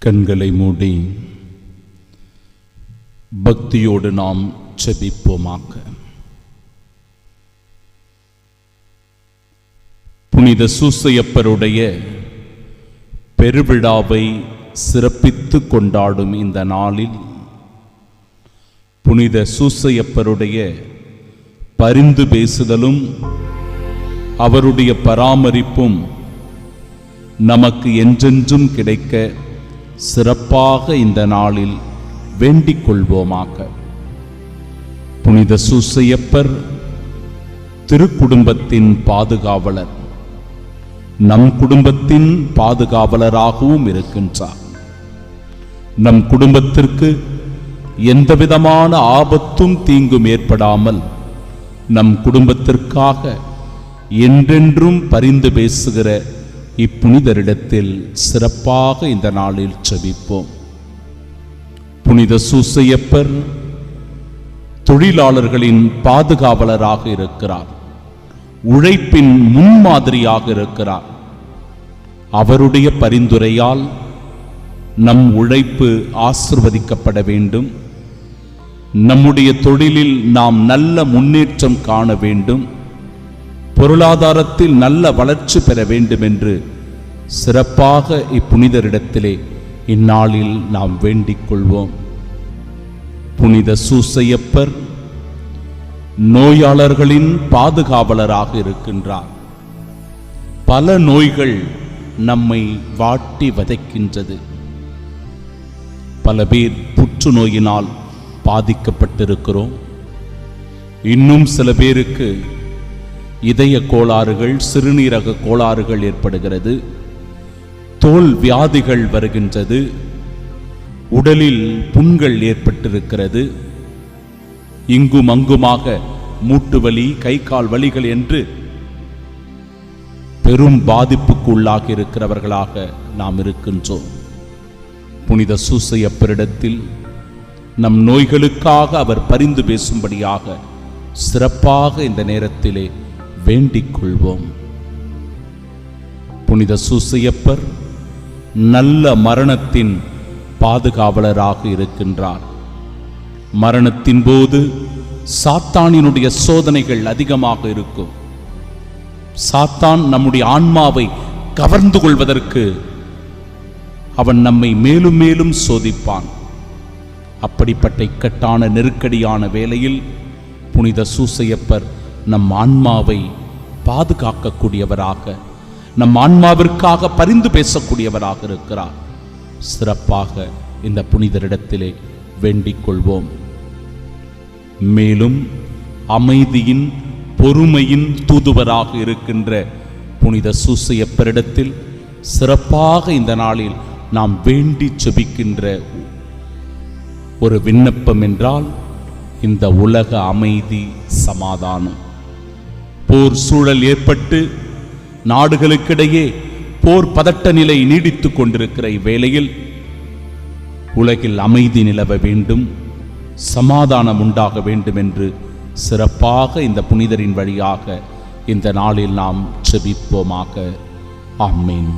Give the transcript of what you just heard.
கண்களை மூடி பக்தியோடு நாம் ஜெபிப்போமாக. புனித சூசையப்பருடைய பெருவிழாவை சிறப்பித்து கொண்டாடும் இந்த நாளில் புனித சூசையப்பருடைய பரிந்து பேசுதலும் அவருடைய பராமரிப்பும் நமக்கு என்றென்றும் கிடைக்க சிறப்பாக இந்த நாளில் வேண்டிக் கொள்வோமாக. புனித சூசையப்பர் திருக்குடும்பத்தின் பாதுகாவலர், நம் குடும்பத்தின் பாதுகாவலராகவும் இருக்கின்றார். நம் குடும்பத்திற்கு எந்தவிதமான ஆபத்தும் தீங்கும் ஏற்படாமல் நம் குடும்பத்திற்காக என்றென்றும் பரிந்து பேசுகிற இப்புனிதரிடத்தில் சிறப்பாக இந்த நாளில் ஜெபிப்போம். புனித சூசையப்பர் தொழிலாளர்களின் பாதுகாவலராக இருக்கிறார், உழைப்பின் முன்மாதிரியாக இருக்கிறார். அவருடைய பரிந்துரையால் நம் உழைப்பு ஆசிர்வதிக்கப்பட வேண்டும், நம்முடைய தொழிலில் நாம் நல்ல முன்னேற்றம் காண வேண்டும், பொருளாதாரத்தில் நல்ல வளர்ச்சி பெற வேண்டும் என்று சிறப்பாக இப்புனிதரிடத்திலே இந்நாளில் நாம் வேண்டிக் கொள்வோம். புனித சூசையப்பர் நோயாளர்களின் பாதுகாவலராக இருக்கின்றார். பல நோய்கள் நம்மை வாட்டி வதைக்கின்றது. பல பேர் புற்றுநோயினால் பாதிக்கப்பட்டிருக்கிறோம். இன்னும் சில பேருக்கு இதய கோளாறுகள், சிறுநீரக கோளாறுகள் ஏற்படுகிறது, தோல் வியாதிகள் வருகின்றது, உடலில் புண்கள் ஏற்பட்டிருக்கிறது, இங்கும் அங்குமாக மூட்டு வலி, கை கால் வலிகள் என்று பெரும் பாதிப்புக்கு உள்ளாகி இருக்கிறவர்களாக நாம் இருக்கின்றோம். புனித சூசையப்பரிடத்தில் நம் நோய்களுக்காக அவர் பரிந்து பேசும்படியாக சிறப்பாக இந்த நேரத்திலே வேண்டிக் கொள்வோம். புனித சூசையப்பர் நல்ல மரணத்தின் பாதுகாவலராக இருக்கின்றார். மரணத்தின் போது சாத்தானினுடைய சோதனைகள் அதிகமாக இருக்கும். சாத்தான் நம்முடைய ஆன்மாவை கவர்ந்து கொள்வதற்கு அவன் நம்மை மேலும் மேலும் சோதிப்பான். அப்படிப்பட்ட இக்கட்டான நெருக்கடியான வேளையில் புனித சூசையப்பர் நம் ஆன்மாவை பாதுகாக்கக்கூடியவராக, நம் ஆன்மாவிற்காக பரிந்து பேசக்கூடியவராக இருக்கிறார். சிறப்பாக இந்த புனிதரிடத்திலே வேண்டிக் கொள்வோம். மேலும் அமைதியின், பொறுமையின் தூதுவராக இருக்கின்ற புனித சூசையப்பரிடத்தில் சிறப்பாக இந்த நாளில் நாம் வேண்டி ஜெபிக்கின்ற ஒரு விண்ணப்பம் என்றால் இந்த உலக அமைதி, சமாதானம். போர் சூழல் ஏற்பட்டு நாடுகளுக்கிடையே போர் பதட்ட நிலை நீடித்துக் கொண்டிருக்கிற இவ்வேளையில் உலகில் அமைதி நிலவ வேண்டும், சமாதானம் உண்டாக வேண்டும் என்று சிறப்பாக இந்த புனிதரின் வழியாக இந்த நாளில் நாம் ஜெபிப்போமாக. ஆமென்.